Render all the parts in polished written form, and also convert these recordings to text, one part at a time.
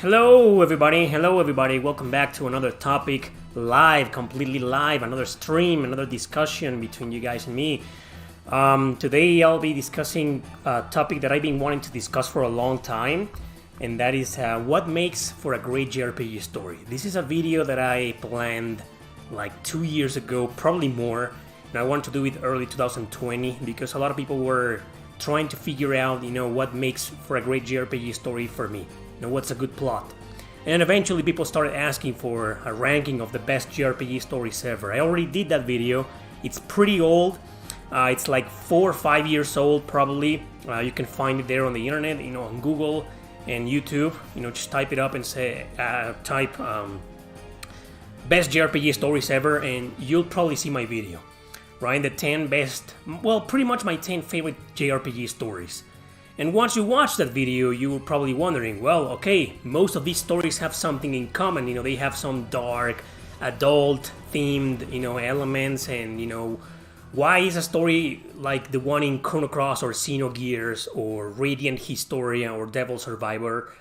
Hello everybody, welcome back to another topic, live, completely live, another stream, another discussion between you guys and me. Today I'll be discussing a topic that I've been wanting to discuss for a long time, and that is what makes for a great JRPG story. This is a video that I planned like 2 years ago, probably more, and I wanted to do it early 2020 because a lot of people were trying to figure out, what makes for a great JRPG story for me. What's a good plot? And eventually people started asking for a ranking of the best JRPG stories ever. I already did that video. It's pretty old. It's like 4 or 5 years old probably. You can find it there on the internet, on Google and YouTube. Just type it up and say, type best JRPG stories ever and you'll probably see my video. Right? The 10 best, well, pretty much my 10 favorite JRPG stories. And once you watch that video, you were probably wondering, well, okay, most of these stories have something in common. They have some dark, adult-themed, elements, and, why is a story like the one in Chrono Cross or Xenogears or Radiant Historia or Devil Survivor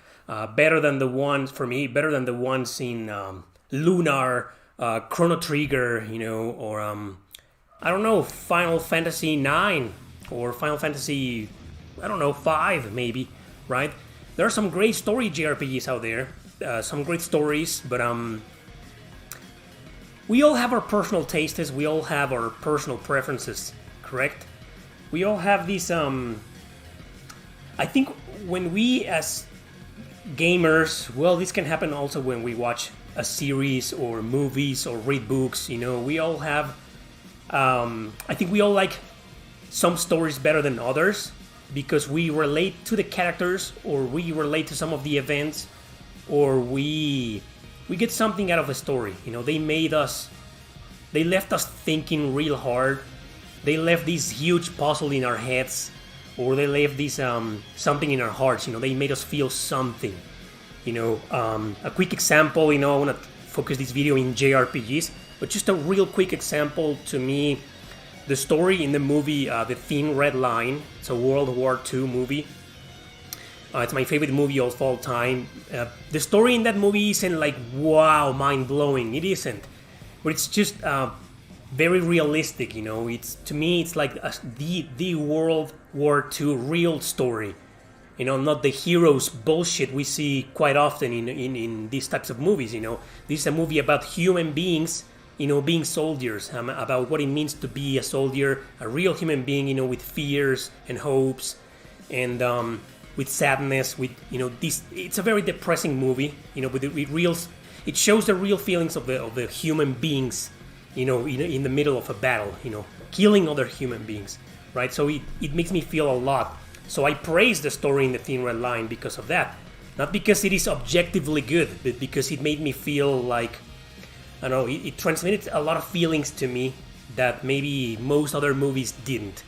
better than the ones, for me, better than the ones in Lunar, Chrono Trigger, or, I don't know, Final Fantasy 9 or Final Fantasy... 5 maybe, right? There are some great story JRPGs out there, some great stories, but we all have our personal tastes, we all have our personal preferences, correct? We all have these, I think when we as gamers, well, this can happen also when we watch a series or movies or read books, we all have, I think we all like some stories better than others, because we relate to the characters, or we relate to some of the events, or we get something out of the story. They left us thinking real hard. They left this huge puzzle in our heads, or they left this something in our hearts. They made us feel something. A quick example. I want to focus this video in JRPGs, but just a real quick example to me. The story in the movie, The Thin Red Line, it's a World War II movie. It's my favorite movie of all time. The story in that movie isn't like, wow, mind-blowing. It isn't. But it's just very realistic, It's, to me, it's like the World War II real story. Not the heroes bullshit we see quite often in these types of movies, This is a movie about human beings, being soldiers, about what it means to be a soldier, a real human being, with fears and hopes, and with sadness, with, this. It's a very depressing movie, with it shows the real feelings of the human beings, in the middle of a battle, killing other human beings, right? So it makes me feel a lot. So I praise the story in The Thin Red Line because of that, not because it is objectively good, but because it made me feel like, I don't know, it transmitted a lot of feelings to me that maybe most other movies didn't.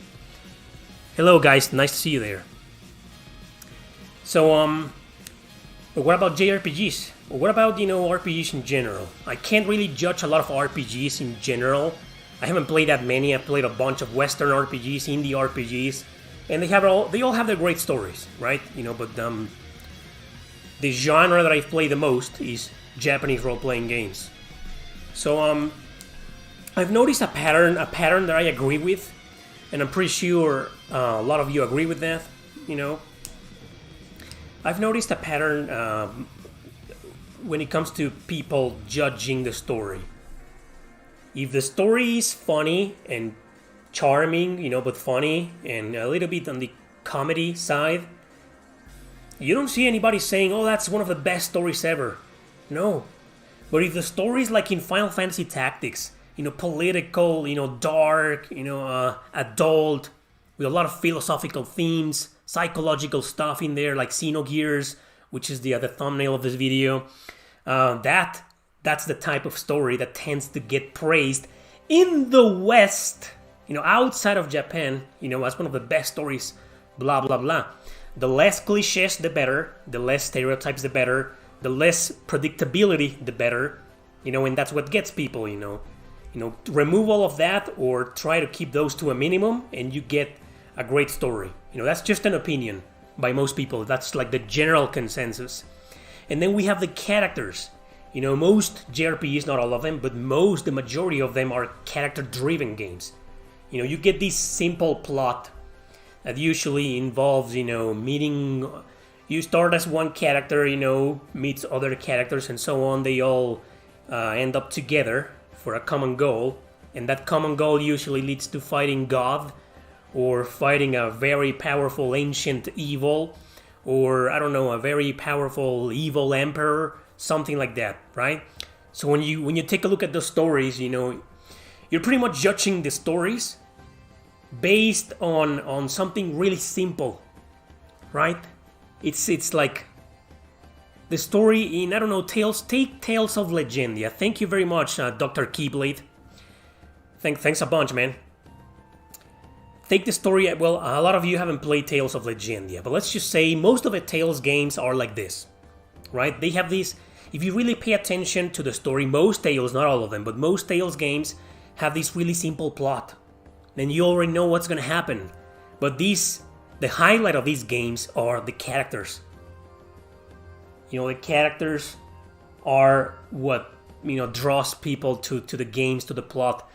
Hello guys, nice to see you there. So, what about JRPGs? What about, RPGs in general? I can't really judge a lot of RPGs in general. I haven't played that many. I've played a bunch of Western RPGs, indie RPGs, and they all have their great stories, right? But the genre that I play the most is Japanese role-playing games. So I've noticed a pattern that I agree with, and I'm pretty sure a lot of you agree with that. I've noticed a pattern when it comes to people judging the story. If the story is funny and charming, but funny and a little bit on the comedy side, you don't see anybody saying, "Oh, that's one of the best stories ever." No. But if the story is like in Final Fantasy Tactics, political, dark, adult, with a lot of philosophical themes, psychological stuff in there, like Xenogears, which is the thumbnail of this video, that's the type of story that tends to get praised in the West, outside of Japan, as one of the best stories, blah, blah, blah. The less cliches, the better. The less stereotypes, the better. The less predictability, the better, and that's what gets people, remove all of that or try to keep those to a minimum and you get a great story. That's just an opinion by most people. That's like the general consensus. And then we have the characters. You know, most JRPGs, not all of them, but the majority of them are character-driven games. You know, you get this simple plot that usually involves, you know, meeting. You start as one character, you know, meets other characters and so on. They all end up together for a common goal. And that common goal usually leads to fighting God, or fighting a very powerful ancient evil, or, I don't know, a very powerful evil emperor, something like that, right? So when you take a look at the stories, you know, you're pretty much judging the stories based on something really simple, right? It's like the story in, I don't know, take Tales of Legendia. Thank you very much, Dr. Keyblade. Thanks a bunch, man. Take the story, well, a lot of you haven't played Tales of Legendia, but let's just say most of the Tales games are like this, right? They have these, if you really pay attention to the story, most Tales, not all of them, but most Tales games have this really simple plot. Then you already know what's going to happen. But the highlight of these games are the characters. You know, the characters are what, you know, draws people to the games, to the plot.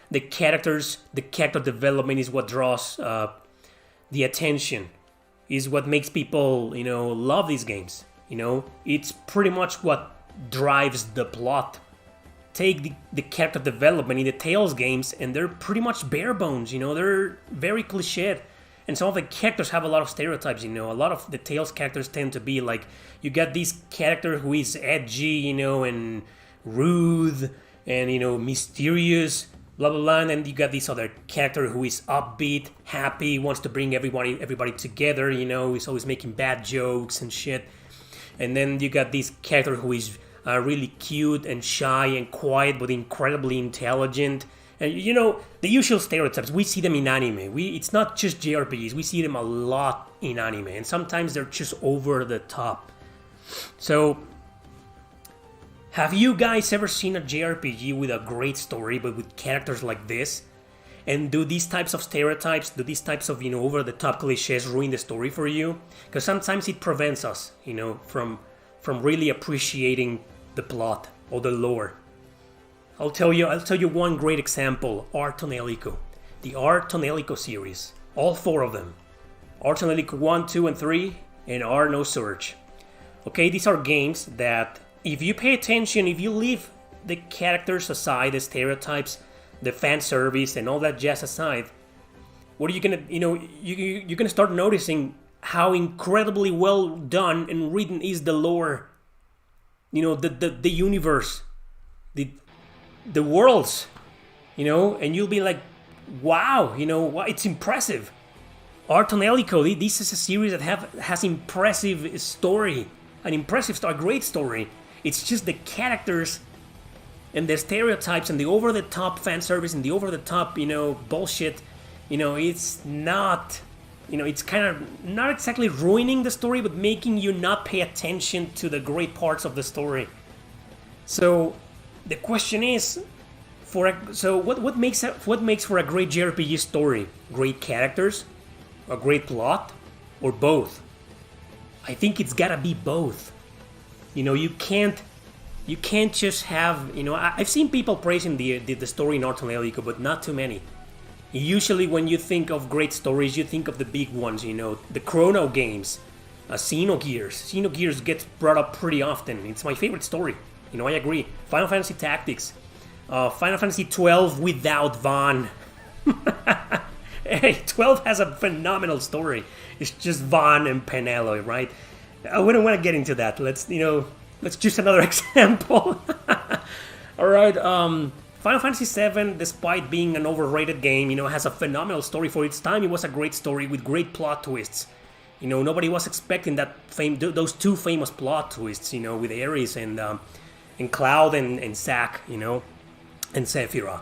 The character development is what draws the attention, is what makes people, you know, love these games. You know, it's pretty much what drives the plot. Take the character development in the Tales games, and they're pretty much bare bones, you know, they're very cliched. And some of the characters have a lot of stereotypes, you know. A lot of the Tales characters tend to be like, you got this character who is edgy, you know, and rude, and, you know, mysterious, blah blah blah, and then you got this other character who is upbeat, happy, wants to bring everybody together, you know, he's always making bad jokes and shit. And then you got this character who is really cute and shy and quiet, but incredibly intelligent. And, you know, the usual stereotypes, we see them in anime. It's not just JRPGs, we see them a lot in anime, and sometimes they're just over the top. So, have you guys ever seen a JRPG with a great story, but with characters like this? And do these types of stereotypes, do these types of, you know, over the top cliches ruin the story for you? Because sometimes it prevents us, you know, from really appreciating the plot or the lore. I'll tell you one great example, Art on Elico. The Art on Elico series, all 4 of them. Art on Elico 1, 2, and 3, and Art No Surge. Okay, these are games that, if you pay attention, if you leave the characters aside, the stereotypes, the fan service, and all that jazz aside, what are you gonna, you know, you're gonna start noticing how incredibly well done and written is the lore. You know, the universe, the worlds, you know, and you'll be like, wow, you know, it's impressive. Art on Elico, this is a series that has impressive story, a great story. It's just the characters and the stereotypes and the over-the-top fan service and the over-the-top, you know, bullshit. You know, it's not, you know, it's kind of not exactly ruining the story, but making you not pay attention to the great parts of the story. So the question is, what makes for a great JRPG story? Great characters, a great plot, or both? I think it's gotta be both. You know, you can't just have, you know, I've seen people praising the story in Art on Elico, but not too many. Usually when you think of great stories, you think of the big ones, you know, the Chrono games, Xenogears. Xenogears gets brought up pretty often. It's my favorite story. You know, I agree. Final Fantasy Tactics. Final Fantasy 12 without Vaughn. Hey, 12 has a phenomenal story. It's just Vaughn and Penelope, right? I wouldn't want to get into that. Let's choose another example. All right, Final Fantasy VII, despite being an overrated game, you know, has a phenomenal story for its time. It was a great story with great plot twists. You know, nobody was expecting those 2 famous plot twists, you know, with Ares and Cloud and Zack, you know, and Sephiroth.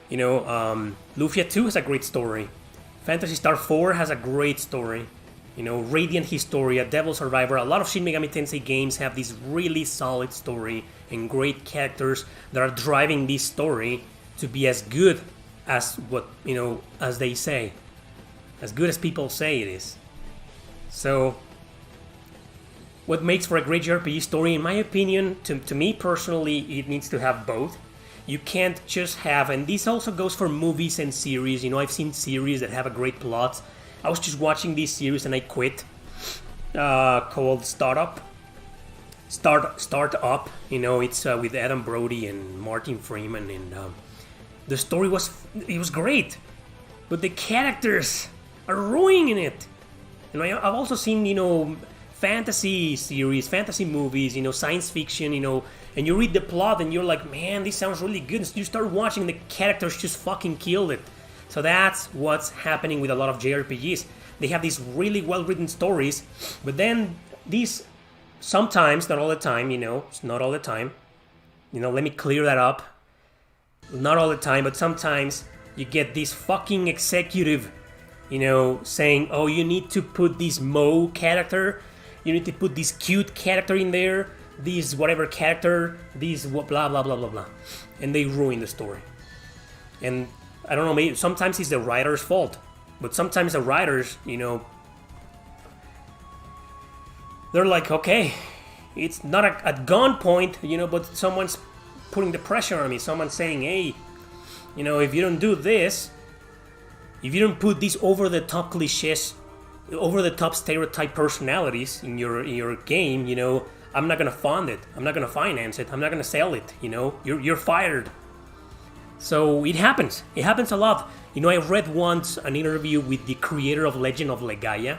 You know, Lufia 2 has a great story. Phantasy Star 4 has a great story. You know, Radiant Historia, Devil Survivor, a lot of Shin Megami Tensei games have this really solid story and great characters that are driving this story to be as good as what, you know, as they say. As good as people say it is. So, what makes for a great JRPG story, in my opinion, to me personally, it needs to have both. You can't just have, and this also goes for movies and series. I've seen series that have a great plot. I was just watching this series and I quit, called Startup. Startup. It's with Adam Brody and Martin Freeman, and the story was great, but the characters are ruining it. I've also seen fantasy series, fantasy movies, science fiction, and you read the plot and you're like, man, this sounds really good. And you start watching, the characters just fucking killed it. So that's what's happening with a lot of JRPGs. They have these really well-written stories, but then these sometimes, not all the time, it's not all the time. Let me clear that up. Not all the time, but sometimes you get this fucking executive, saying, oh, you need to put this Mo character, you need to put this cute character in there, this whatever character, this blah blah blah blah blah, and they ruin the story. And I don't know, maybe sometimes it's the writer's fault, but sometimes the writers, they're like, okay, it's not at gunpoint, but someone's putting the pressure on me. Someone's saying, hey, if you don't do this, if you don't put these over-the-top cliches, over-the-top stereotype personalities in your game, I'm not gonna fund it. I'm not gonna finance it. I'm not gonna sell it. You're fired. So it happens. It happens a lot. I read once an interview with the creator of Legend of Legaia,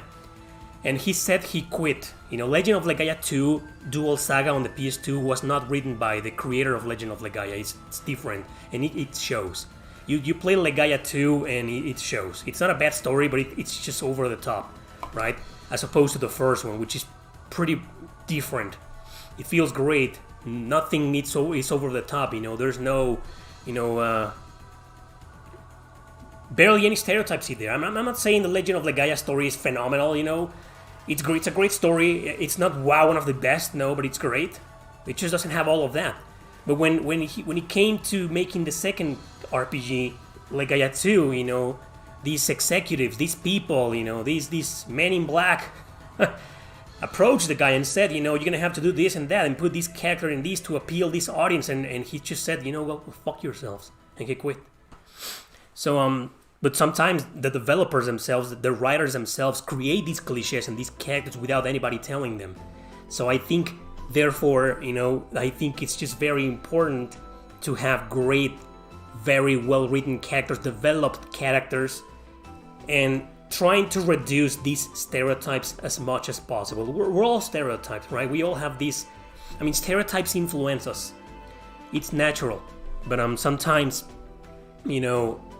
and he said he quit. Legend of Legaia 2 Dual Saga on the PS2 was not written by the creator of Legend of Legaia. It's different, and it shows. You play Legaia 2 and it shows. It's not a bad story, but it's just over the top, right? As opposed to the first one, which is pretty different. It feels great. Nothing is over the top, There's no, barely any stereotypes in there. I'm not saying the Legend of Legaia story is phenomenal, It's great. It's a great story. It's not one of the best, no, but it's great. It just doesn't have all of that. But when he came to making the second RPG, Legaia 2, these executives, these people, these men in black approached the guy and said, you're gonna have to do this and that and put this character in this to appeal this audience, and he just said, well, fuck yourselves, and he quit. So but sometimes the developers themselves, the writers themselves, create these cliches and these characters without anybody telling them. So I think, therefore, I think it's just very important to have great, very well-written characters, developed characters, and trying to reduce these stereotypes as much as possible. We're all stereotypes, right? We all have these. Stereotypes influence us. It's natural. But sometimes,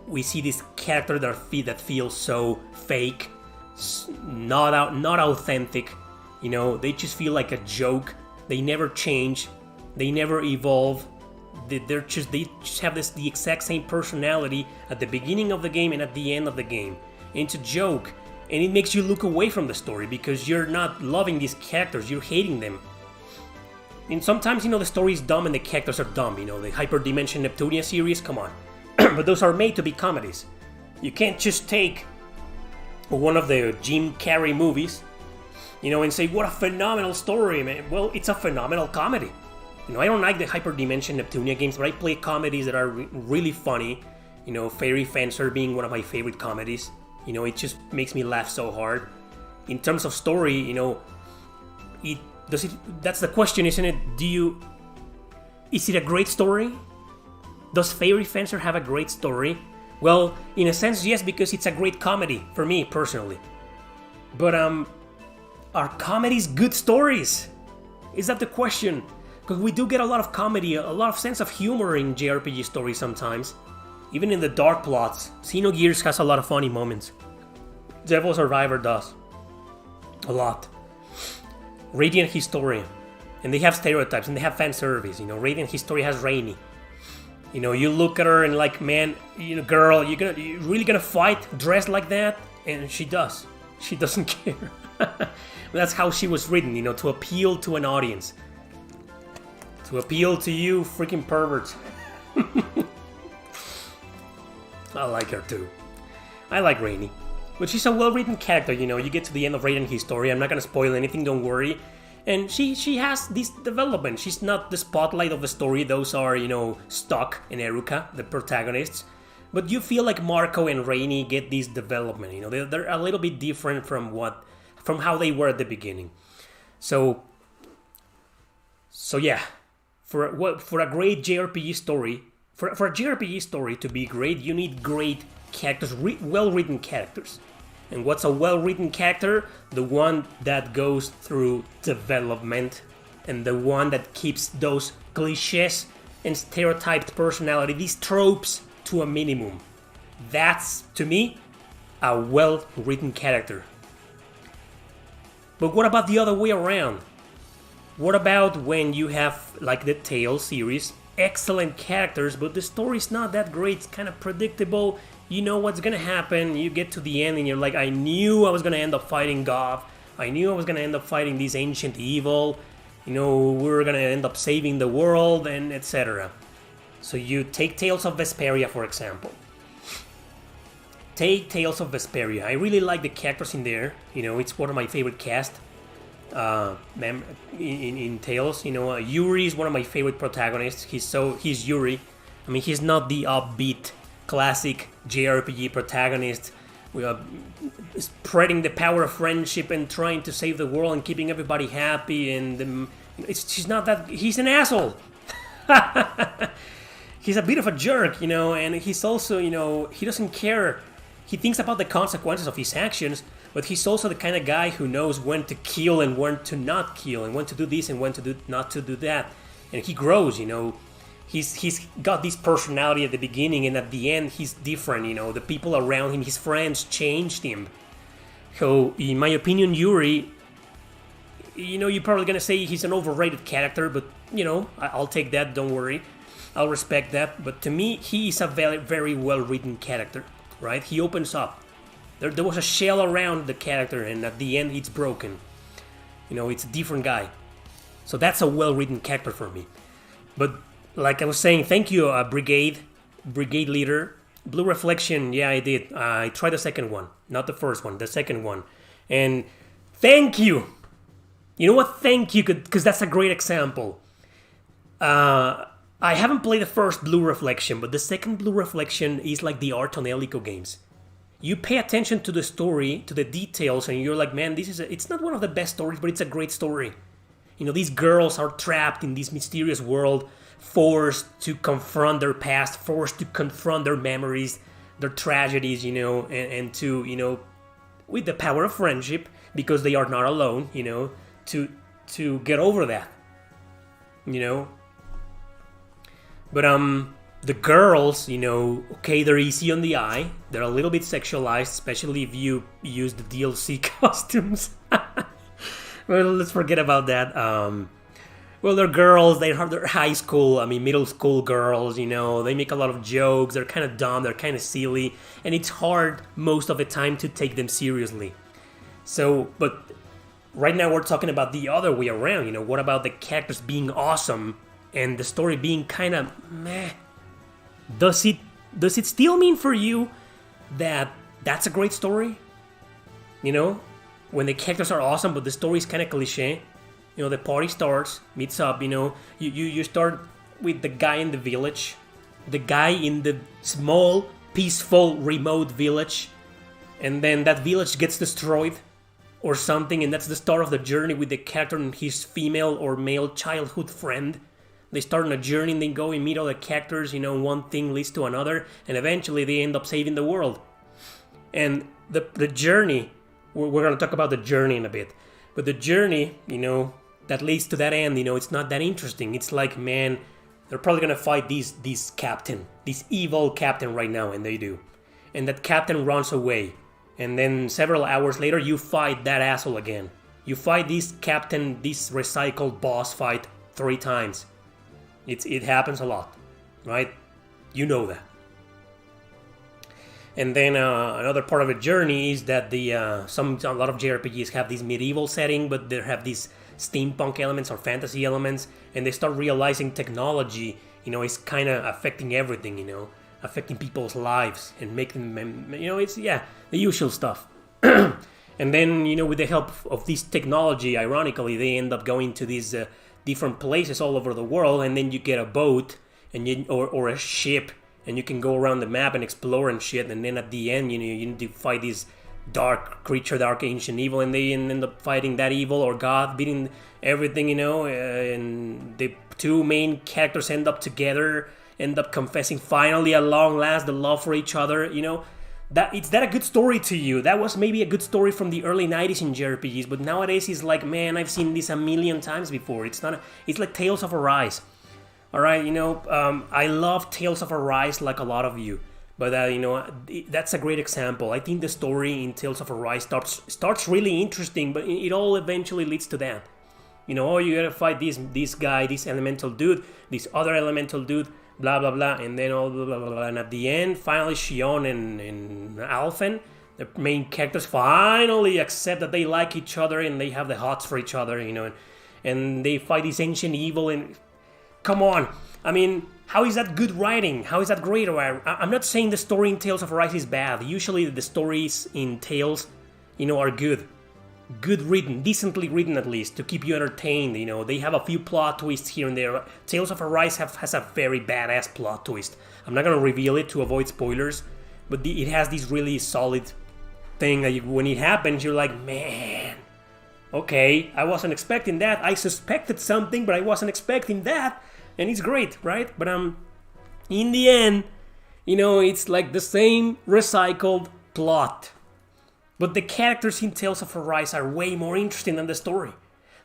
we see this character that feels so fake, not authentic. They just feel like a joke. They never change. They never evolve. They just have the exact same personality at the beginning of the game and at the end of the game. And it's a joke, and it makes you look away from the story because you're not loving these characters. You're hating them. And sometimes, the story is dumb and the characters are dumb. The Hyperdimension Neptunia series, come on. But those are made to be comedies. You can't just take one of the Jim Carrey movies, and say, what a phenomenal story, man. Well, it's a phenomenal comedy. I don't like the Hyperdimension Neptunia games, but I play comedies that are really funny. Fairy Fencer being one of my favorite comedies. It just makes me laugh so hard. In terms of story, that's the question, isn't it? Is it a great story? Does Fairy Fencer have a great story? Well, in a sense, yes, because it's a great comedy, for me, personally. But, are comedies good stories? Is that the question? Because we do get a lot of comedy, a lot of sense of humor in JRPG stories sometimes. Even in the dark plots. Xenogears has a lot of funny moments. Devil Survivor does. A lot. Radiant Historia. And they have stereotypes and they have fan service. Radiant Historia has Rainy. You look at her and like, man, girl, you really gonna fight dressed like that? And she does. She doesn't care. That's how she was written, to appeal to an audience. To appeal to you freaking perverts. I like her too. I like Rainy. But she's a well-written character, you get to the end of Radiant Historia. I'm not gonna spoil anything, don't worry. And she has this development. She's not the spotlight of the story. Those are, Stock and Eruka, the protagonists. But you feel like Marco and Rainy get this development. They're a little bit different from how they were at the beginning. So yeah, for a great JRPG story, for a JRPG story to be great, you need great characters, well-written characters. And what's a well-written character? The one that goes through development, and the one that keeps those cliches and stereotyped personality, these tropes, to a minimum. That's, to me, a well-written character. But what about the other way around? What about when you have, like the Tales series, excellent characters, but the story's not that great, it's kind of predictable, you know what's gonna happen, you get to the end and you're like, I knew I was gonna end up fighting God, I knew I was gonna end up fighting this ancient evil, we were gonna end up saving the world, and etc. So you take Tales of Vesperia, for example. Take Tales of Vesperia. I really like the characters in there. It's one of my favorite cast in Tales. Yuri is one of my favorite protagonists. He's Yuri. I mean, he's not the upbeat, classic JRPG protagonist, spreading the power of friendship and trying to save the world and keeping everybody happy. And she's not that. He's an asshole. He's a bit of a jerk, and he's also, he doesn't care. He thinks about the consequences of his actions, but he's also the kind of guy who knows when to kill and when to not kill, and when to do this and when to not to do that. And he grows, He's got this personality at the beginning, and at the end he's different, The people around him, his friends, changed him. So, in my opinion, Yuri, you're probably gonna say he's an overrated character, but, I'll take that, don't worry. I'll respect that, but to me, he is a very, very well-written character, right? He opens up. There was a shell around the character, and at the end, it's broken. It's a different guy. So that's a well-written character for me. But, like I was saying, thank you, Brigade Leader. Blue Reflection, yeah, I did. I tried the second one, not the first one, the second one. And thank you! You know what? Thank you, because that's a great example. I haven't played the first Blue Reflection, but the second Blue Reflection is like the Art on Elico games. You pay attention to the story, to the details, and you're like, man, it's not one of the best stories, but it's a great story. These girls are trapped in this mysterious world, forced to confront their past, forced to confront their memories, their tragedies, and to, with the power of friendship, because they are not alone, to get over that, But, the girls, okay, they're easy on the eye. They're a little bit sexualized, especially if you use the DLC costumes. Well, let's forget about that. Well, they're girls, they're high school, middle school girls, they make a lot of jokes, they're kind of dumb, they're kind of silly, and it's hard most of the time to take them seriously. So, but right now we're talking about the other way around, what about the characters being awesome and the story being kind of meh? Does it still mean for you that that's a great story? When the characters are awesome but the story is kind of cliche. The party starts, meets up, you start with the guy in the village, the guy in the small, peaceful, remote village, and then that village gets destroyed or something, and that's the start of the journey with the character and his female or male childhood friend. They start on a journey and then go and meet other characters, one thing leads to another, and eventually they end up saving the world. And the journey, we're going to talk about the journey in a bit, but the journey, that leads to that end, it's not that interesting. It's like, man, they're probably going to fight this captain, this evil captain right now, and they do. And that captain runs away, and then several hours later, you fight that asshole again. You fight this captain, this recycled boss fight 3 times. It happens a lot, right? You know that. And then another part of a journey is that a lot of JRPGs have this medieval setting, but they have these steampunk elements or fantasy elements, and they start realizing technology, is kind of affecting everything, affecting people's lives and making them, it's the usual stuff. And then, with the help of this technology, ironically, they end up going to these different places all over the world, and then you get a boat or a ship, and you can go around the map and explore and shit. And then at the end, you need to fight this dark creature, dark ancient evil, and they end up fighting that evil or God, beating everything, and the two main characters end up together, end up confessing finally at long last the love for each other, Is that a good story to you? That was maybe a good story from the early 90s in JRPGs, but nowadays it's like, man, I've seen this a million times before. It's like Tales of Arise. Alright, I love Tales of Arise like a lot of you. But, that's a great example. I think the story in Tales of Arise starts really interesting, but it all eventually leads to that. You gotta fight this guy, this elemental dude, this other elemental dude, blah blah blah, and then all blah blah blah, and at the end, finally Shion and Alphen, the main characters, finally accept that they like each other and they have the hots for each other, and they fight this ancient evil. And come on, I mean, how is that good writing? How is that great? I'm not saying the story in Tales of Arise is bad. Usually the stories in Tales, are good written, decently written at least, to keep you entertained. They have a few plot twists here and there. Tales of Arise has a very badass plot twist. I'm not gonna reveal it to avoid spoilers, but it has this really solid thing that when it happens, you're like, man, okay, I wasn't expecting that. I suspected something, but I wasn't expecting that, and it's great, right? But in the end, it's like the same recycled plot. But the characters in Tales of Arise are way more interesting than the story.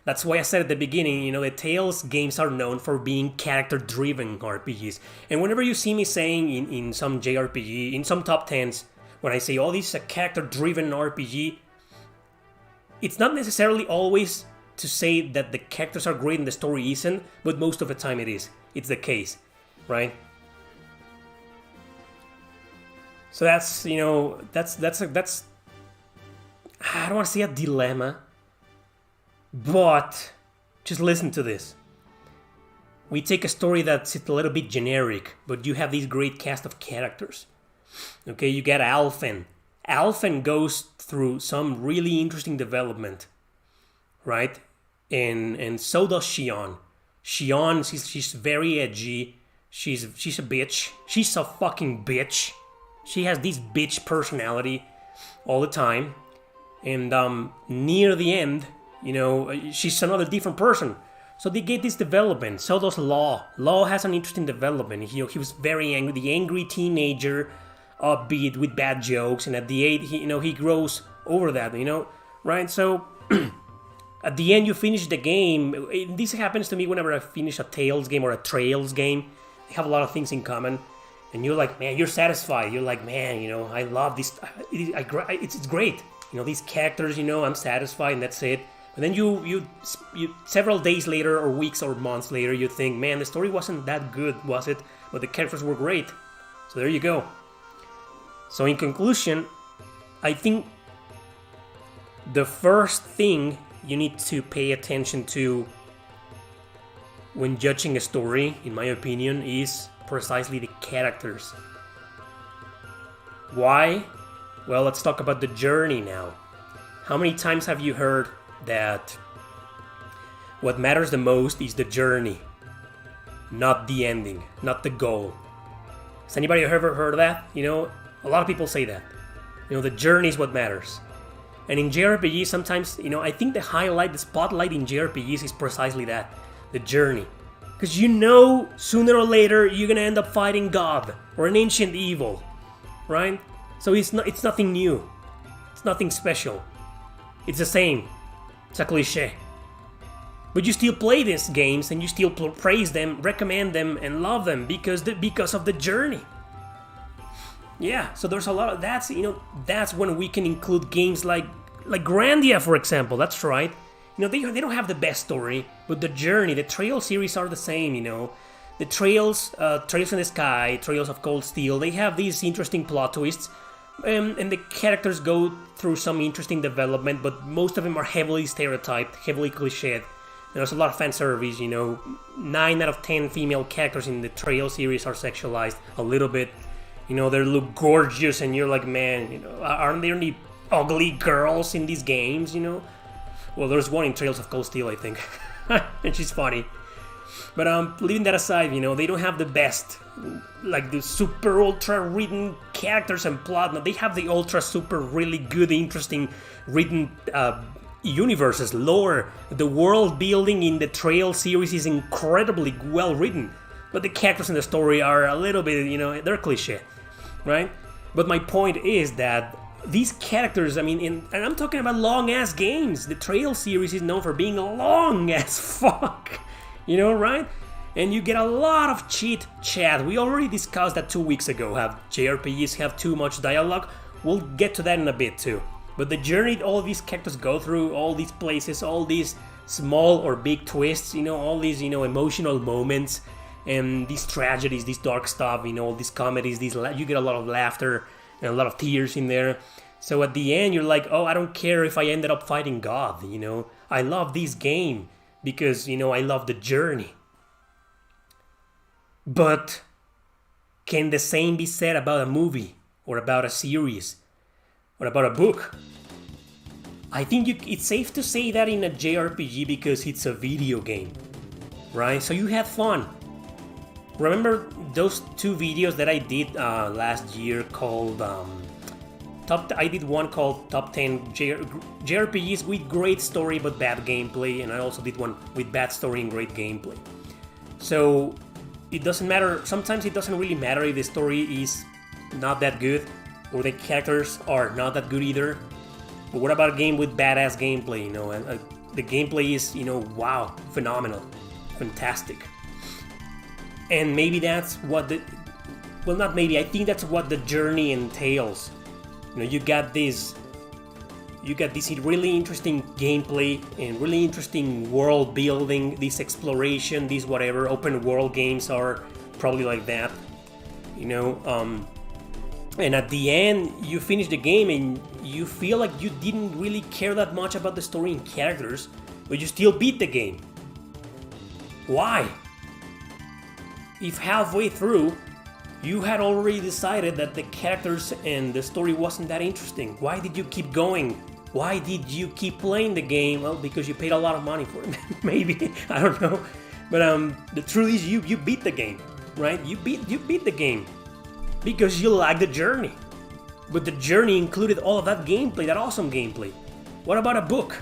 That's why I said at the beginning, the Tales games are known for being character-driven RPGs. And whenever you see me saying in some JRPG, in some top 10s, when I say, oh, this is a character-driven RPG, it's not necessarily always to say that the characters are great and the story isn't, but most of the time it is. It's the case, right? So that's I don't want to say a dilemma, but just listen to this. We take a story that's a little bit generic, but you have this great cast of characters. Okay, you get Alphen. Alphen goes through some really interesting development, right? And so does Shion. Shion, she's very edgy. She's a bitch. She's a fucking bitch. She has this bitch personality all the time. And near the end, she's another different person. So they get this development. So does Law. Law has an interesting development. He was very angry, the angry teenager, upbeat with bad jokes. And at the end, he grows over that, right? So at the end, you finish the game. This happens to me whenever I finish a Tales game or a Trails game. They have a lot of things in common. And you're like, man, you're satisfied. You're like, man, I love this. It's great. These characters, I'm satisfied and that's it. And then you several days later or weeks or months later, you think, man, the story wasn't that good, was it? But the characters were great. So there you go. So in conclusion, I think the first thing you need to pay attention to when judging a story, in my opinion, is precisely the characters. Why? Well, let's talk about the journey now. How many times have you heard that what matters the most is the journey, not the ending, not the goal? Has anybody ever heard that? A lot of people say that. The journey is what matters. And in JRPGs, sometimes, I think the spotlight in JRPGs is precisely that, the journey. Because sooner or later, you're gonna end up fighting God or an ancient evil, right? So it's nothing new. It's nothing special. It's the same. It's a cliche. But you still play these games and you still praise them, recommend them, and love them because of the journey. Yeah, so there's a lot of that's when we can include games like Grandia, for example. That's right. They don't have the best story, but the journey, the Trails series are the same. The Trails in the Sky, Trails of Cold Steel, they have these interesting plot twists. And the characters go through some interesting development, but most of them are heavily stereotyped, heavily cliched. There's a lot of fan service, 9 out of 10 female characters in the Trail series are sexualized a little bit. They look gorgeous, and you're like, man, aren't there any ugly girls in these games, you know. Well, there's one in Trails of Cold Steel, I think, and she's funny. But leaving that aside, you know, they don't have the best, like the super ultra written characters and plot. No, they have the ultra super really good, interesting written universes, lore. The world building in the Trail series is incredibly well written, but the characters in the story are a little bit, you know, they're cliche, right? But my point is that these characters, I mean, and I'm talking about long-ass games. The Trail series is known for being long as fuck, you know, right? And you get a lot of chit chat. We already discussed that 2 weeks ago. Have JRPGs have too much dialogue? We'll get to that in a bit too. But the journey all these characters go through, all these places, all these small or big twists, you know, all these, you know, emotional moments, and these tragedies, this dark stuff, you know, all these comedies, you get a lot of laughter and a lot of tears in there. So at the end, you're like, oh, I don't care if I ended up fighting God, you know. I love this game because, you know, I love the journey. But can the same be said about a movie or about a series or about a book? I think it's safe to say that in a JRPG because it's a video game, right? So you had fun. Remember those 2 videos that I did last year called I did one called Top 10 JRPGs with great story but bad gameplay, and I also did one with bad story and great gameplay. So it doesn't matter. Sometimes it doesn't really matter if the story is not that good or the characters are not that good either. But what about a game with badass gameplay? You know, the gameplay is, you know, wow, phenomenal, fantastic. And maybe that's what not maybe, I think that's what the journey entails. You know, you got this really interesting gameplay and really interesting world building, this exploration, these whatever open world games are probably like that, you know. And at the end, you finish the game and you feel like you didn't really care that much about the story and characters, but you still beat the game. Why? If halfway through, you had already decided that the characters and the story wasn't that interesting, why did you keep going? Why did you keep playing the game? Well, because you paid a lot of money for it. Maybe, I don't know. But the truth is you beat the game, right? You beat the game because you like the journey. But the journey included all of that gameplay, that awesome gameplay. What about a book?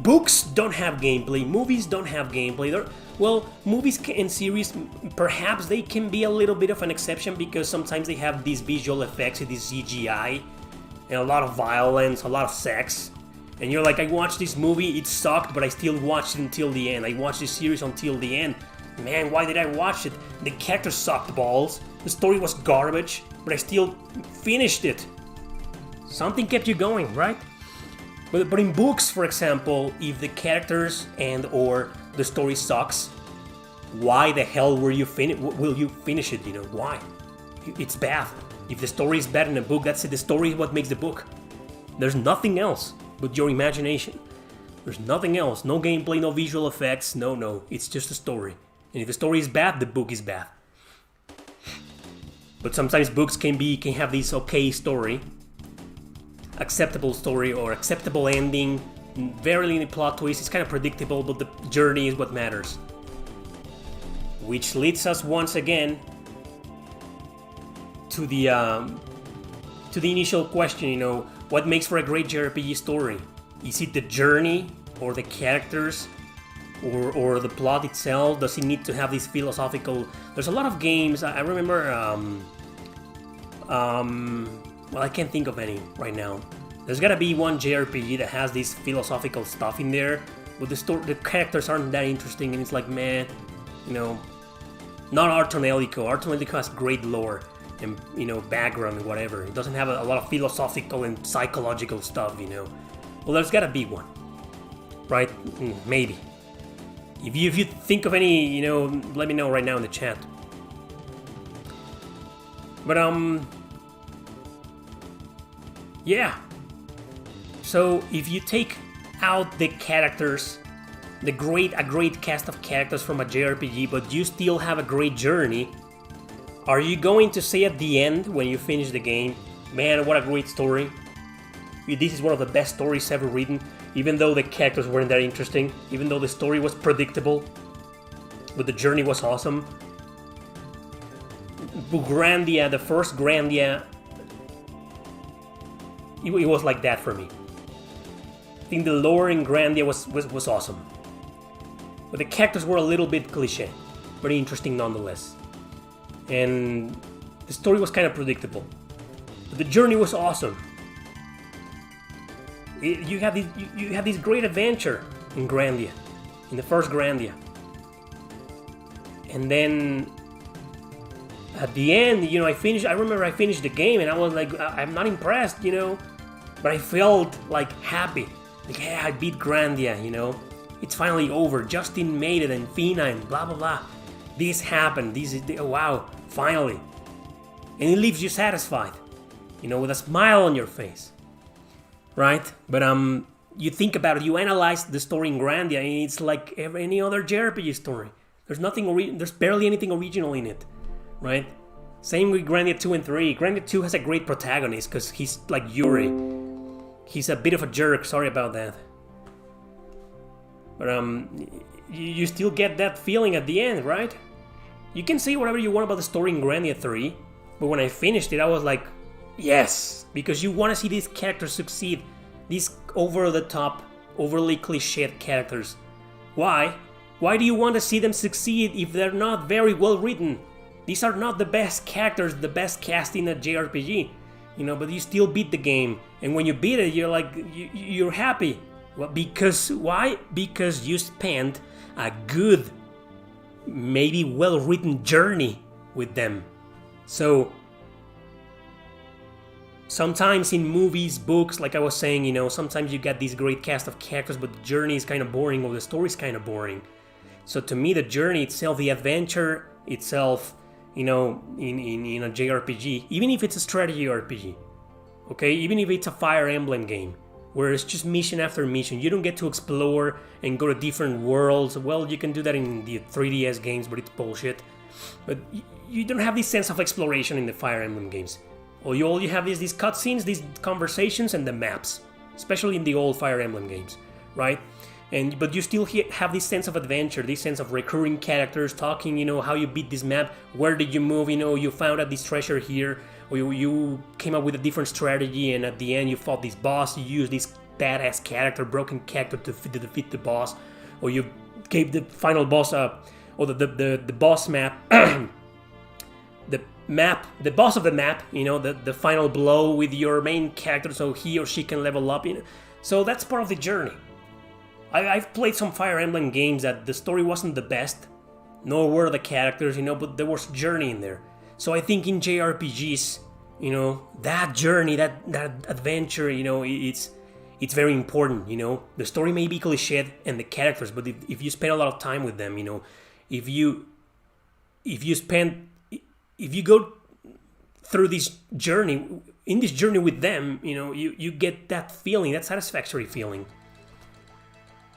Books don't have gameplay, movies don't have gameplay. Well, movies and series, perhaps they can be a little bit of an exception because sometimes they have these visual effects, this CGI, and a lot of violence, a lot of sex. And you're like, I watched this movie, it sucked, but I still watched it until the end. I watched this series until the end. Man, why did I watch it? The characters sucked balls, the story was garbage, but I still finished it. Something kept you going, right? But in books, for example, if the characters and or the story sucks, why the hell will you finish it? You know, why? It's bad. If the story is bad in a book, that's it. The story is what makes the book. There's nothing else but your imagination. There's nothing else. No gameplay, no visual effects. No. It's just a story. And if the story is bad, the book is bad. But sometimes books can have this okay story, acceptable story or acceptable ending, very little plot twist. It's kind of predictable, but the journey is what matters. Which leads us once again to the initial question, you know, what makes for a great JRPG story? Is it the journey or the characters or the plot itself? Does it need to have this philosophical? There's a lot of games. I remember. Well, I can't think of any right now. There's gotta be one JRPG that has this philosophical stuff in there, but the characters aren't that interesting, and it's like, man, you know, not Artonelico. Artonelico has great lore and, you know, background and whatever. It doesn't have a lot of philosophical and psychological stuff, you know. Well, there's gotta be one, right? Maybe. If you think of any, you know, let me know right now in the chat. But yeah. So if you take out the characters, a great cast of characters from a JRPG, but you still have a great journey, are you going to say at the end when you finish the game, man, what a great story? This is one of the best stories ever written, even though the characters weren't that interesting, even though the story was predictable, but the journey was awesome. Grandia, the first Grandia, it was like that for me. I think the lore in Grandia was awesome. But the characters were a little bit cliche, very interesting nonetheless. And the story was kind of predictable. But the journey was awesome. You have this great adventure in Grandia, in the first Grandia. And then at the end, I remember I finished the game and I was like, I'm not impressed, but I felt like happy. Like, yeah, I beat Grandia, It's finally over. Justin made it and Fina and blah blah blah. This happened. Wow, finally. And it leaves you satisfied, with a smile on your face. Right? But you think about it, you analyze the story in Grandia and it's like any other JRPG story. There's barely anything original in it, right? Same with Grandia 2 and 3. Grandia 2 has a great protagonist because he's like Yuri. He's a bit of a jerk, sorry about that. But you still get that feeling at the end, right? You can say whatever you want about the story in Grandia 3, but when I finished it, I was like, yes, because you want to see these characters succeed. These over-the-top, overly cliched characters. Why? Why do you want to see them succeed if they're not very well written? These are not the best characters, the best cast in a JRPG, but you still beat the game. And when you beat it, you're like, you're happy. Well, why? Because you spent a good, maybe well-written journey with them. So, sometimes in movies, books, like I was saying, sometimes you get this great cast of characters, but the journey is kind of boring or the story is kind of boring. So to me, the journey itself, the adventure itself, in a JRPG, even if it's a strategy RPG, okay, even if it's a Fire Emblem game, where it's just mission after mission, you don't get to explore and go to different worlds. Well, you can do that in the 3DS games, but it's bullshit. But you don't have this sense of exploration in the Fire Emblem games. All you have is these cutscenes, these conversations, and the maps, especially in the old Fire Emblem games, right? But you still have this sense of adventure, this sense of recurring characters talking, how you beat this map, where did you move, you found out this treasure here, or you came up with a different strategy, and at the end you fought this boss, you used this badass character, broken character to defeat the boss, or you gave the final boss or the boss map, the boss of the map, the final blow with your main character so he or she can level up. So that's part of the journey. I've played some Fire Emblem games that the story wasn't the best, nor were the characters, but there was journey in there. So I think in JRPGs, that journey, that adventure, it's very important, The story may be cliched and the characters, but if you spend a lot of time with them, if you go through this journey, in this journey with them, you get that feeling, that satisfactory feeling,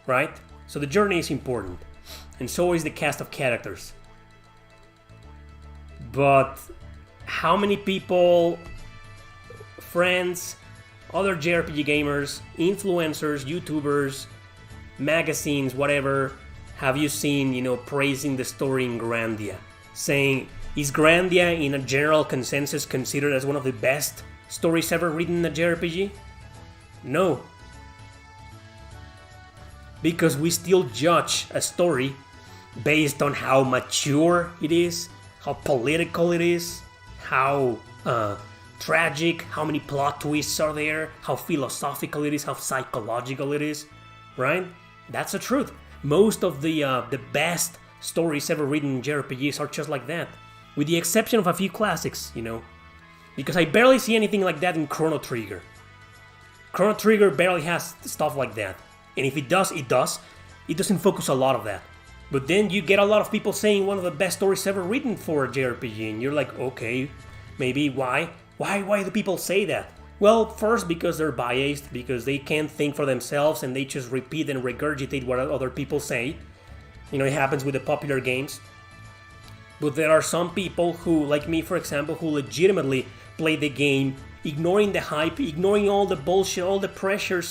right? So the journey is important, and so is the cast of characters. But how many people, friends, other JRPG gamers, influencers, YouTubers, magazines, whatever, have you seen, praising the story in Grandia? Saying, is Grandia in a general consensus considered as one of the best stories ever written in a JRPG? No. Because we still judge a story based on how mature it is, how political it is, how tragic, how many plot twists are there, how philosophical it is, how psychological it is, right? That's the truth. Most of the best stories ever written in JRPGs are just like that, with the exception of a few classics, because I barely see anything like that in Chrono Trigger. Chrono Trigger barely has stuff like that, and if it does, it doesn't focus a lot of that. But then you get a lot of people saying one of the best stories ever written for a JRPG, and you're like, okay, maybe why? Why do people say that? Well, first because they're biased, because they can't think for themselves and they just repeat and regurgitate what other people say. It happens with the popular games. But there are some people who, like me for example, who legitimately play the game ignoring the hype, ignoring all the bullshit, all the pressure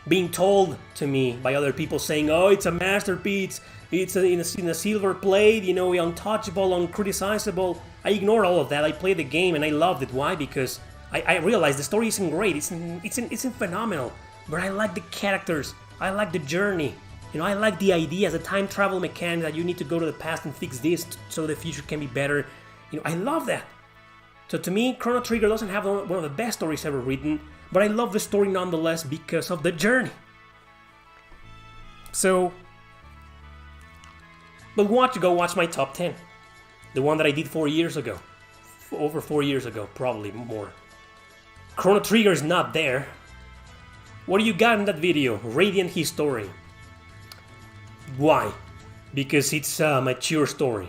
being told to me by other people saying, oh, it's a masterpiece, it's in a silver plate, you know, untouchable, uncriticizable. I ignored all of that. I played the game and I loved it. Why? Because I realized the story isn't great, it's phenomenal, but I like the characters, I like the journey. You know, I like the idea, the time travel mechanic that you need to go to the past and fix this so the future can be better. You know, I love that. So to me, Chrono Trigger doesn't have one of the best stories ever written, but I love the story nonetheless because of the journey. So, but go watch my top 10. The one that I did 4 years ago. Over 4 years ago, probably more. Chrono Trigger is not there. What do you got in that video? Radiant History. Why? Because it's a mature story.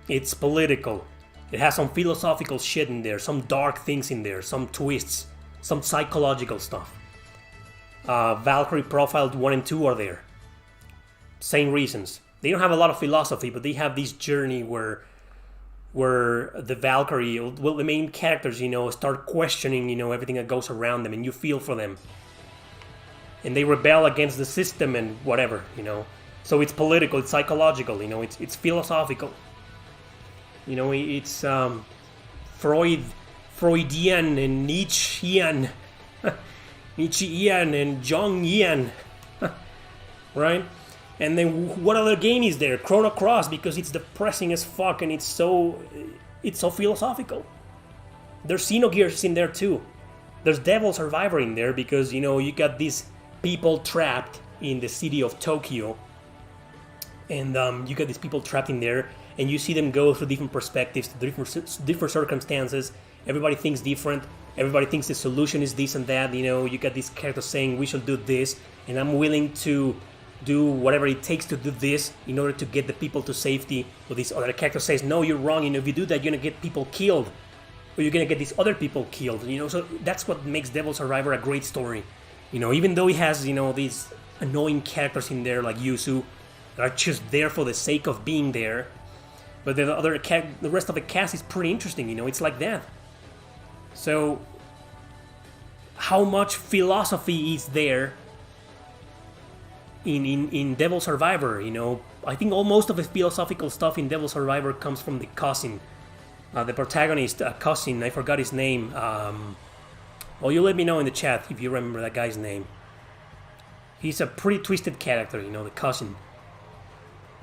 It's political. It has some philosophical shit in there, some dark things in there, some twists, some psychological stuff. Valkyrie Profiled 1 and 2 are there. Same reasons. They don't have a lot of philosophy, but they have this journey where the Valkyrie, well, the main characters, you know, start questioning, you know, everything that goes around them, and you feel for them. And they rebel against the system and whatever, you know. So it's political, it's psychological, you know, it's philosophical. You know, it's Freudian and Nietzschean, Nietzschean and Jungian, right? And then what other game is there? Chrono Cross, because it's depressing as fuck and it's so philosophical. There's Xenogears in there too. There's Devil Survivor in there because, you know, you got these people trapped in the city of Tokyo. And you got these people trapped in there, and you see them go through different perspectives, different circumstances. Everybody thinks different. Everybody thinks the solution is this and that. You know, you got these characters saying we should do this, and I'm willing to do whatever it takes to do this in order to get the people to safety. But this other character says, no, you're wrong. You know, if you do that, you're gonna get people killed, or you're gonna get these other people killed. You know, so that's what makes Devil Survivor a great story. You know, even though it has, you know, these annoying characters in there like Yuzu that are just there for the sake of being there. But the rest of the cast is pretty interesting, you know, it's like that. So, how much philosophy is there in Devil Survivor, you know? I think most of the philosophical stuff in Devil Survivor comes from the cousin. The protagonist, cousin, I forgot his name. Well, you let me know in the chat if you remember that guy's name. He's a pretty twisted character, you know, the cousin.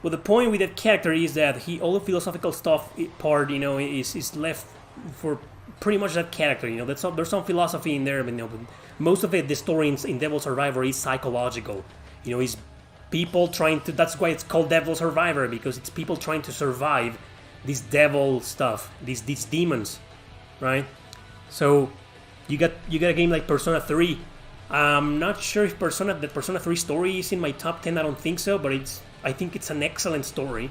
Well, the point with that character is that all the philosophical stuff part, you know, is left for pretty much that character. You know, there's some philosophy in there, but, you know, but most of it, the story in Devil Survivor is psychological. You know, it's people trying to. That's why it's called Devil Survivor, because it's people trying to survive this devil stuff, these demons, right? So you got a game like Persona 3. I'm not sure if the Persona 3 story is in my top 10. I don't think so, but I think it's an excellent story.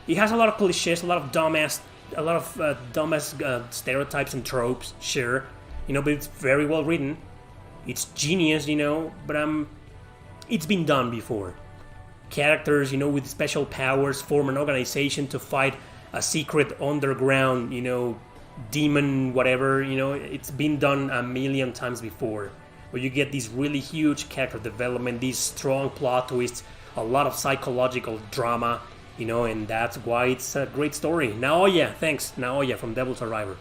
It has a lot of cliches, a lot of dumbass stereotypes and tropes, sure, you know, but it's very well written. It's genius, you know, but it's been done before. Characters, you know, with special powers form an organization to fight a secret underground, you know, demon, whatever, you know, it's been done a million times before. Where you get these really huge character development, these strong plot twists, a lot of psychological drama, you know, and that's why it's a great story. Naoya, thanks. Naoya from Devil Survivor.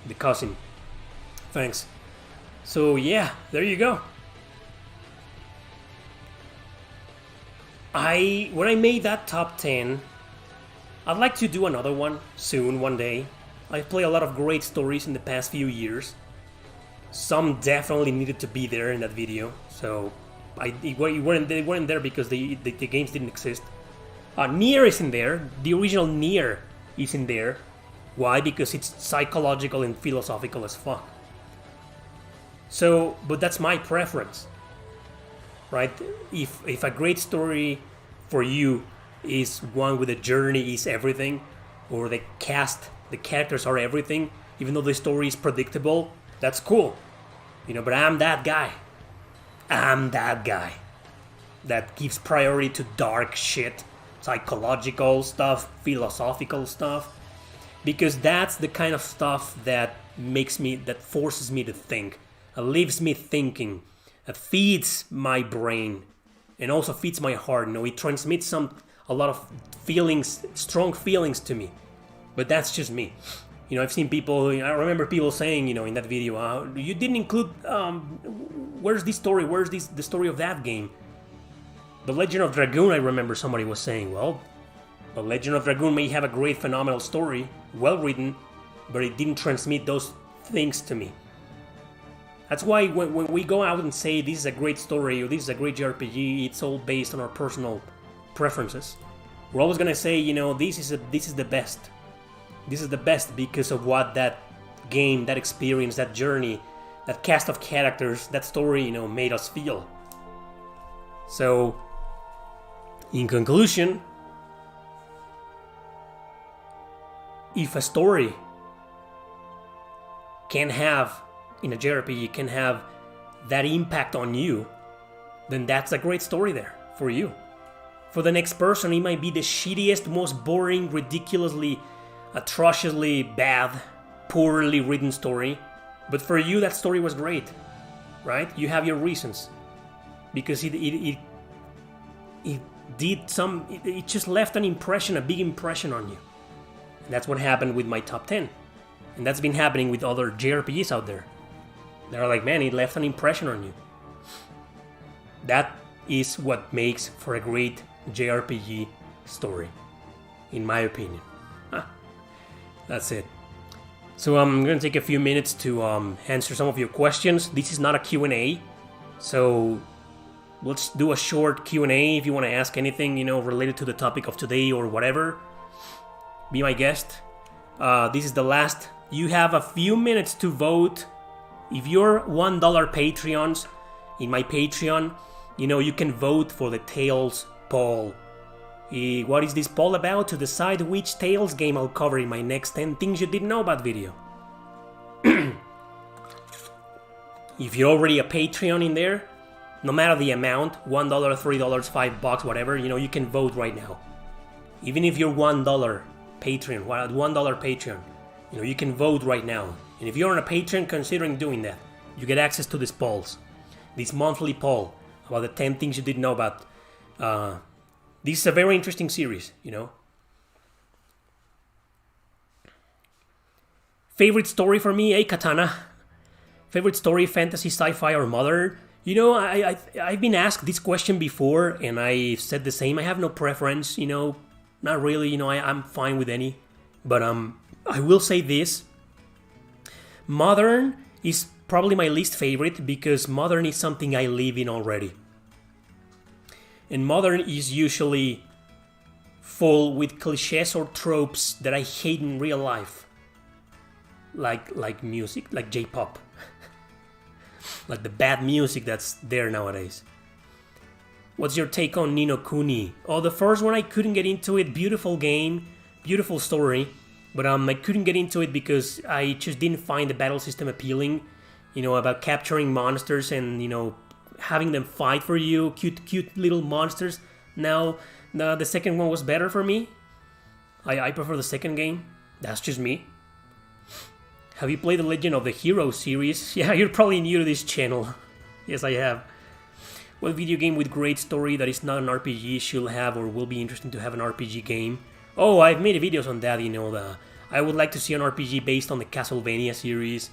The cousin. Thanks. So yeah, there you go. When I made that top 10, I'd like to do another one soon, one day. I've played a lot of great stories in the past few years. Some definitely needed to be there in that video, so they weren't there because the games didn't exist. Nier is in there. The original Nier is in there. Why? Because it's psychological and philosophical as fuck. So, but that's my preference, right? If a great story for you is one with a journey is everything, or the cast, the characters are everything, even though the story is predictable, that's cool, you know, but I'm that guy that gives priority to dark shit, psychological stuff, philosophical stuff, because that's the kind of stuff that that forces me to think, leaves me thinking, feeds my brain, and also feeds my heart. It transmits a lot of feelings, strong feelings to me. But that's just me. I've seen people. I remember people saying, in that video, you didn't include. Where's this story? Where's the story of that game? The Legend of Dragoon. I remember somebody was saying, well, The Legend of Dragoon may have a great, phenomenal story, well written, but it didn't transmit those things to me. That's why when we go out and say this is a great story or this is a great JRPG, it's all based on our personal preferences. We're always gonna say, this is the best. This is the best because of what that game, that experience, that journey, that cast of characters, that story, made us feel. So, in conclusion, if a story can have, in a JRPG, can have that impact on you, then that's a great story there for you. For the next person, it might be the shittiest, most boring, ridiculously, atrociously bad, poorly written story. But for you, that story was great, right? You have your reasons. Because it just left an impression, a big impression on you. And that's what happened with my top 10. And that's been happening with other JRPGs out there. They're like, man, it left an impression on you. That is what makes for a great JRPG story, in my opinion. That's it. So I'm going to take a few minutes to answer some of your questions. This is not a Q&A, so let's do a short Q&A. If you want to ask anything, related to the topic of today or whatever, be my guest. This is the last. You have a few minutes to vote. If you're $1 Patreons, in my Patreon, you can vote for the Tales poll. What is this poll about? To decide which Tales game I'll cover in my next 10 Things You Didn't Know About video. If you're already a Patreon in there, no matter the amount, $1, $3, $5, whatever, you can vote right now. Even if you're $1 Patreon, $1 Patreon, you can vote right now. And if you're on a Patreon considering doing that, you get access to these polls. This monthly poll about the 10 things you didn't know about. This is a very interesting series, Favorite story for me, Katana. Favorite story, fantasy, sci-fi, or modern? I've been asked this question before, and I said the same. I have no preference, not really, I'm fine with any. But I will say this. Modern is probably my least favorite because modern is something I live in already. And modern is usually full with cliches or tropes that I hate in real life. Like music, like J-pop. Like the bad music that's there nowadays. What's your take on Ni no Kuni? Oh, the first one I couldn't get into it. Beautiful game, beautiful story. But I couldn't get into it because I just didn't find the battle system appealing. About capturing monsters and, having them fight for you. Cute little monsters. Now, the second one was better for me. I prefer the second game. That's just me. Have you played the Legend of the Hero series? Yeah, you're probably new to this channel. Yes, I have. What video game with great story that is not an RPG should have or will be interesting to have an RPG game? Oh, I've made videos on that, I would like to see an RPG based on the Castlevania series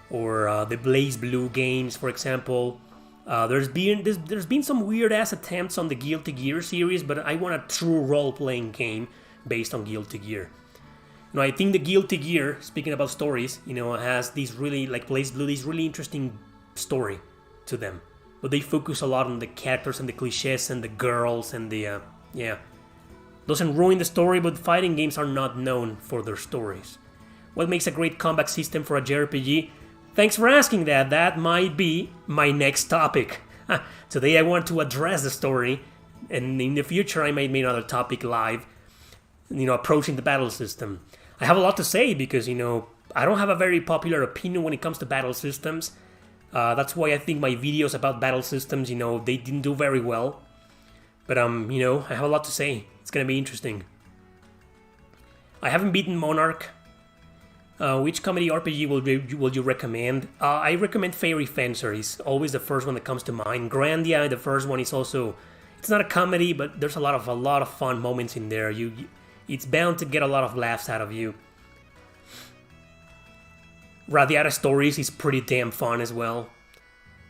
or the Blaze Blue games, for example. There's been some weird-ass attempts on the Guilty Gear series, but I want a true role-playing game based on Guilty Gear. I think the Guilty Gear, speaking about stories, has these really, like Blaze Blue, this really interesting story to them. But they focus a lot on the characters and the cliches and the girls and the, Doesn't ruin the story, but fighting games are not known for their stories. What makes a great combat system for a JRPG? Thanks for asking that. That might be my next topic. Today I want to address the story, and in the future I might make another topic live, approaching the battle system. I have a lot to say because, I don't have a very popular opinion when it comes to battle systems. That's why I think my videos about battle systems, they didn't do very well. But, I have a lot to say. It's gonna be interesting. I haven't beaten Monarch. Which comedy RPG will you recommend? I recommend Fairy Fencer. It's always the first one that comes to mind. Grandia, the first one, is also, it's not a comedy, but there's a lot of fun moments in there. It's bound to get a lot of laughs out of you. Radiata Stories is pretty damn fun as well.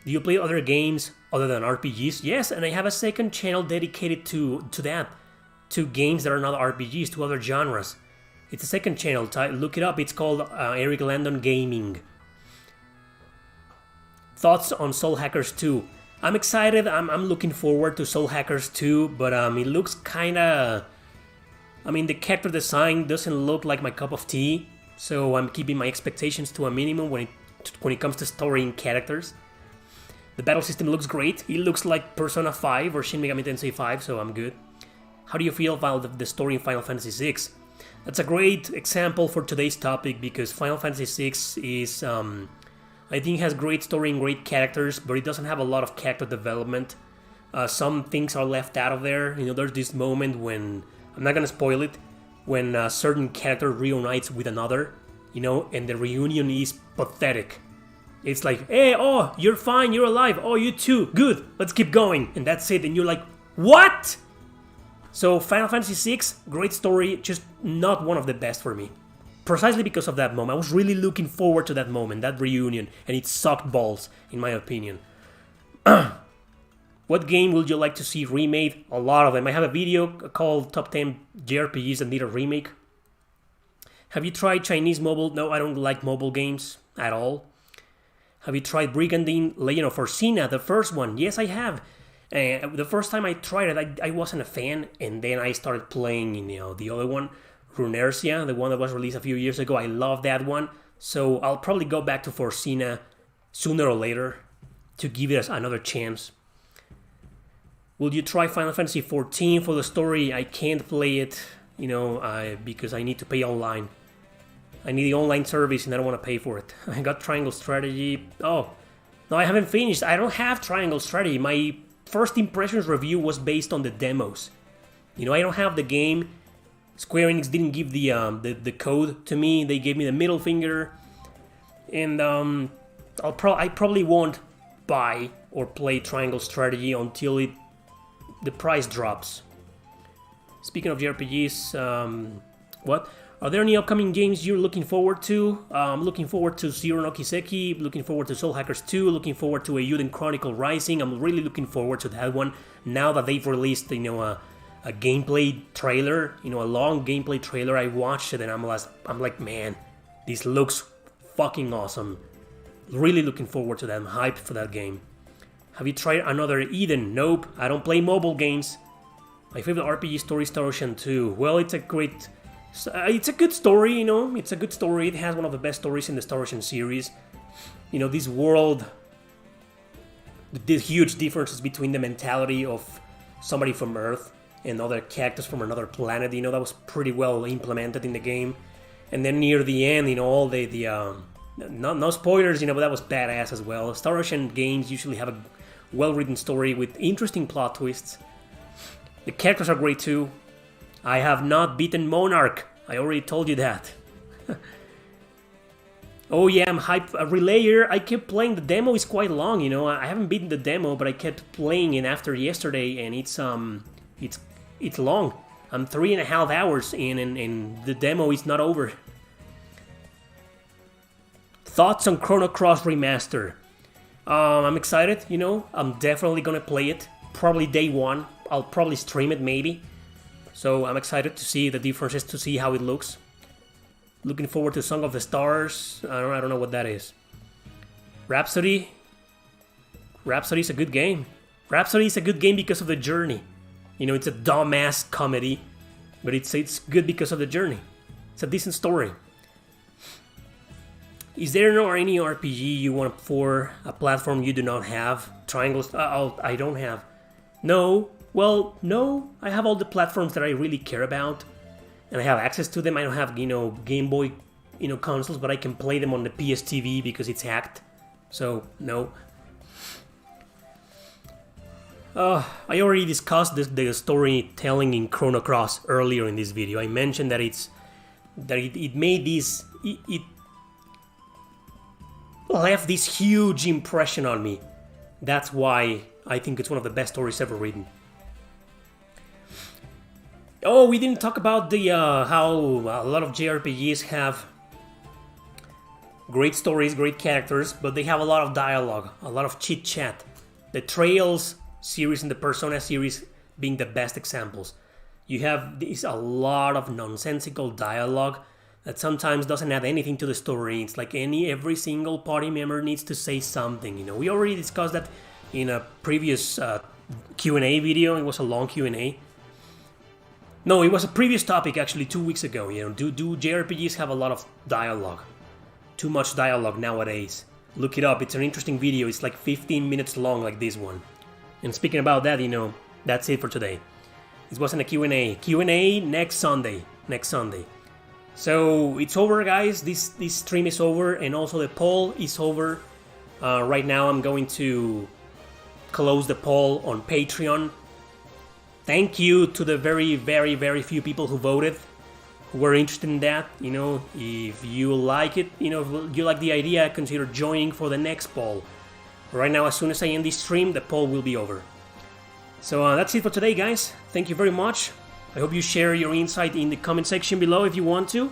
Do you play other games other than RPGs? Yes, and I have a second channel dedicated to that. To games that are not RPGs, to other genres. It's a second channel, look it up, it's called Erick Landon Gaming. Thoughts on Soul Hackers 2? I'm excited, I'm looking forward to Soul Hackers 2, but it looks kinda... I mean, the character design doesn't look like my cup of tea, so I'm keeping my expectations to a minimum when it comes to story and characters. The battle system looks great, it looks like Persona 5 or Shin Megami Tensei 5, so I'm good. How do you feel about the story in Final Fantasy VI? That's a great example for today's topic because Final Fantasy VI is, I think, has great story and great characters, but it doesn't have a lot of character development. Some things are left out of there. You know, there's this moment when, I'm not gonna spoil it, when a certain character reunites with another, you know, and the reunion is pathetic. It's like, hey, oh, you're fine, you're alive, oh, you too, good, let's keep going, and that's it, and you're like, what? So Final Fantasy VI, great story, just not one of the best for me. Precisely because of that moment. I was really looking forward to that moment, that reunion, and it sucked balls, in my opinion. What game would you like to see remade? A lot of them. I have a video called Top 10 JRPGs that need a remake. Have you tried Chinese mobile? No, I don't like mobile games at all. Have you tried Brigandine Legend of Orsina, the first one? Yes, I have. The first time I tried it, I wasn't a fan, and then I started playing, you know, the other one, Runercia, the one that was released a few years ago. I love that one, so I'll probably go back to Forsina sooner or later to give it another chance. Will you try Final Fantasy XIV for the story? I can't play it, you know, because I need to pay online. I need the online service, and I don't want to pay for it. I got Triangle Strategy. Oh, no, I haven't finished. I don't have Triangle Strategy. My first impressions review was based on the demos. You know, I don't have the game. Square Enix didn't give the code to me. They gave me the middle finger, and I probably won't buy or play Triangle Strategy until the price drops. Speaking of JRPGs, what? Are there any upcoming games you're looking forward to? I'm looking forward to Zero no Kiseki, looking forward to Soul Hackers 2, looking forward to Eiyuden Chronicle Rising. I'm really looking forward to that one. Now that they've released, you know, a gameplay trailer, you know, a long gameplay trailer, I watched it and I'm like, man, this looks fucking awesome. Really looking forward to that. I'm hyped for that game. Have you tried another Eden? Nope, I don't play mobile games. My favorite RPG story is Star Ocean 2. Well, it's a good story, you know, it's a good story. It has one of the best stories in the Star Ocean series. You know, this world, the huge differences between the mentality of somebody from Earth and other characters from another planet, you know, that was pretty well implemented in the game. And then near the end, you know, all no spoilers, you know, but that was badass as well. Star Ocean games usually have a well-written story with interesting plot twists. The characters are great too. I have not beaten Monarch. I already told you that. Oh yeah, I'm hyped. A Relayer, I kept playing. The demo is quite long, you know. I haven't beaten the demo, but I kept playing it after yesterday, and it's long. I'm 3.5 hours in, and the demo is not over. Thoughts on Chrono Cross Remaster? I'm excited, you know. I'm definitely gonna play it. Probably day one. I'll probably stream it, maybe. So I'm excited to see the differences, to see how it looks. Looking forward to Song of the Stars. I don't know what that is. Rhapsody. Rhapsody is a good game. Rhapsody is a good game because of the journey. You know, it's a dumbass comedy, but it's good because of the journey. It's a decent story. Is there any RPG you want for a platform you do not have? Triangles? I don't have. No. Well, no. I have all the platforms that I really care about, and I have access to them. I don't have, you know, Game Boy, you know, consoles, but I can play them on the PS TV because it's hacked. So no. I already discussed the storytelling in Chrono Cross earlier in this video. I mentioned that it made this. left this huge impression on me. That's why I think it's one of the best stories ever written. Oh, we didn't talk about the how a lot of JRPGs have great stories, great characters, but they have a lot of dialogue, a lot of chit-chat. The Trails series and the Persona series being the best examples. You have a lot of nonsensical dialogue that sometimes doesn't add anything to the story. It's like every single party member needs to say something. You know, we already discussed that in a previous Q&A video. It was a long Q&A. No, it was a previous topic actually 2 weeks ago. You know, do JRPGs have a lot of dialogue? Too much dialogue nowadays. Look it up. It's an interesting video. It's like 15 minutes long, like this one. And speaking about that, you know, that's it for today. This wasn't a Q&A. Q&A next Sunday. Next Sunday. So it's over, guys. This stream is over, and also the poll is over. Right now, I'm going to close the poll on Patreon. Thank you to the very, very, very few people who voted, who were interested in that. You know, if you like it, you know, if you like the idea, consider joining for the next poll. Right now, as soon as I end this stream, the poll will be over. So that's it for today, guys. Thank you very much. I hope you share your insight in the comment section below if you want to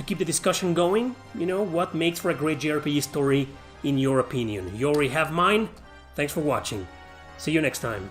keep the discussion going. You know, what makes for a great JRPG story in your opinion. You already have mine. Thanks for watching. See you next time.